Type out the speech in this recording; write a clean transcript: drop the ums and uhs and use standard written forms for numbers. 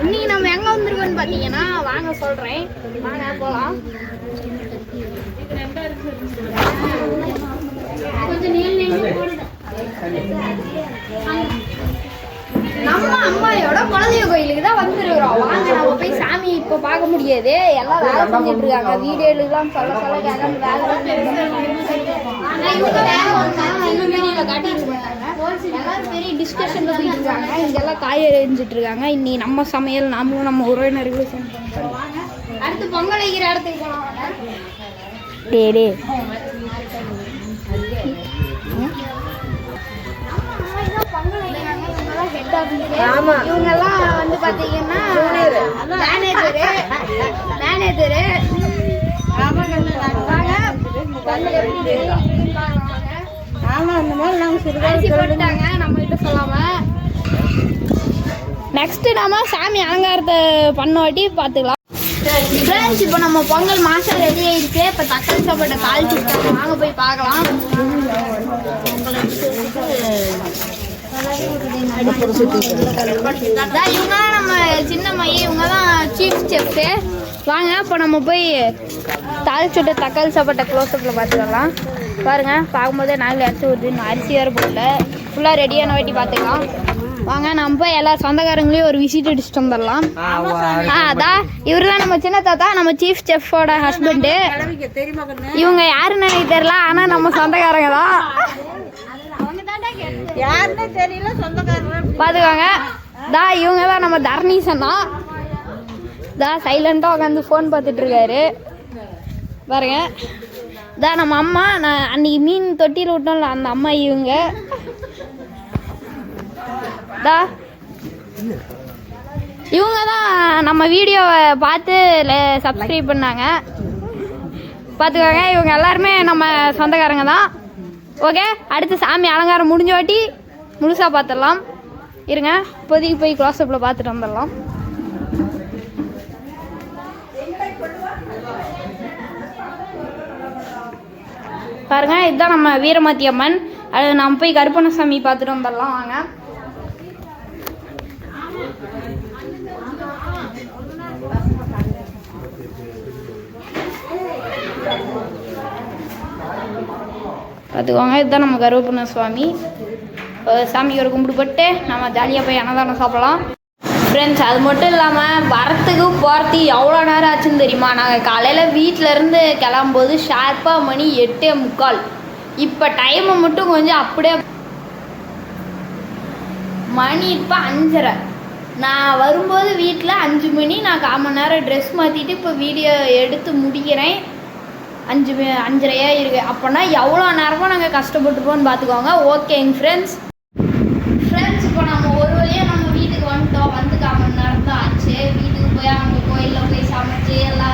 இன்னைக்கு நம்ம எங்க வந்திருக்கோம்னு பாத்தீங்கன்னா வாங்க சொல்றேன், வாங்க போலாம். நம்ம அம்மாயோட குலதெய்வ கோயிலுக்கு தான் வந்துருக்கிறோம். வாங்க நம்ம போய் சாமி இப்போ பார்க்க முடியாது, எல்லாம் வேலை செஞ்சுட்டு இருக்காங்க. வீடியோலாம் சொல்ல சொல்ல கேட்காம எல்லாரும் பெரிய டிஸ்கஷன்ல போயிட்டு இருக்காங்க. இங்கெல்லாம் காய் எறிஞ்சிட்டு இருக்காங்க. இன்னி நம்ம சமையல் நாமளும் நம்ம உறவினர்களும் செஞ்சோம். அடுத்து பொங்கல் வைக்கிற இடத்துக்கு போலாம். டேடே இவங்கெல்லாம் வந்து பாத்தீங்கன்னா நம்மகிட்ட சொல்லாம நெக்ஸ்ட் நாம சாமி அலங்காரத்தை பண்ணவாட்டி பாத்துக்கலாம். இப்போ நம்ம பொங்கல் மாசம் ரெடி ஆயிடுச்சு. இப்போ தக்காளி சாப்பாட்டை தாளிச்சுட்டாங்க, வாங்க போய் பார்க்கலாம். இவங்க தான் நம்ம சின்ன மைய, இவங்க தான் சீஃப் செஃப்ஸு. வாங்க இப்போ நம்ம போய் தாளிச்சுட்ட தக்காளி சாப்பாட்டை க்ளோஸ்அப்பில் பார்த்துக்கலாம். பாருங்க, பார்க்கும்போதே நாங்கள் அரிசி வருது, இன்னும் அரிசி வேறு போடல, ஃபுல்லாக ரெடியான வாட்டி பார்த்துக்கலாம். வாங்க நம்ம போய் எல்லா சொந்தக்காரங்களையும் ஒரு விசிட் அடிச்சுட்டு வந்துடலாம். அதான் இவரு தான் நம்ம சின்ன தாத்தா, நம்ம சீஃப் செஃப்போட ஹஸ்பண்டு. இவங்க யாருன்னு எனக்கு தெரியல, ஆனா நம்ம சொந்தக்காரங்க தான். பாத்துக்கோங்க, இவங்க தான் நம்ம தர்ணீசன் தான். சைலண்டா உட்காந்து போன் பார்த்துட்டு இருக்காரு பாருங்க. நம்ம அம்மா, நான் அன்னைக்கு மீன் தொட்டியில் விட்டோம்ல அந்த அம்மா இவங்க. இவங்க தான் நம்ம வீடியோவை பார்த்து சப்ஸ்கிரைப் பண்ணாங்க. பார்த்துக்கோங்க, இவங்க எல்லாருமே நம்ம சொந்தக்காரங்க தான். ஓகே, அடுத்து சாமி அலங்காரம் முடிஞ்ச வாட்டி முழுசாக பார்த்துடலாம். இருங்க, இப்போதைக்கு போய் க்ளோஸ்அப்பில் பார்த்துட்டு வந்துடலாம். பாருங்க, இதுதான் நம்ம வீரமாத்தி அம்மன். அது நம்ம போய் கருப்பணசாமி பார்த்துட்டு வந்துடலாம். வாங்க. பார்த்துக்கோங்க, இதுதான் நம்ம கருப்பண்ண சுவாமி. சாமிக்கு ஒரு கும்பிடு போட்டு நம்ம ஜாலியாக போய் அன்னதானம் சாப்பிடலாம். ஃப்ரெண்ட்ஸ், அது மட்டும் இல்லாமல் வரத்துக்கு போகிறதுக்கு எவ்வளோ நேரம் ஆச்சுன்னு தெரியுமா? நாங்கள் காலையில் வீட்டிலேருந்து கிளம்பும்போது ஷார்ப்பாக மணி 8:45. இப்போ டைமை மட்டும் கொஞ்சம் அப்படியே மணி இப்போ 5:30. நான் வரும்போது வீட்டில் 5 மணி. நான் 1/4 மணி நேரம் ட்ரெஸ் மாற்றிட்டு இப்போ வீடியோ எடுத்து முடிக்கிறேன். 5:30 இருக்குது. அப்போனா எவ்வளோ நேரமாக நாங்கள் கஷ்டப்பட்டுருப்போம்னு பார்த்துக்கோங்க. ஓகேங்க ஃப்ரெண்ட்ஸ், இப்போ நம்ம ஒரு வழியாக நம்ம வீட்டுக்கு வந்துட்டோம். வந்து 1/4 மணி நேரம் தான் ஆச்சு. வீட்டுக்கு போய் அவங்க கோயிலில் போய் சமைச்சு எல்லாம்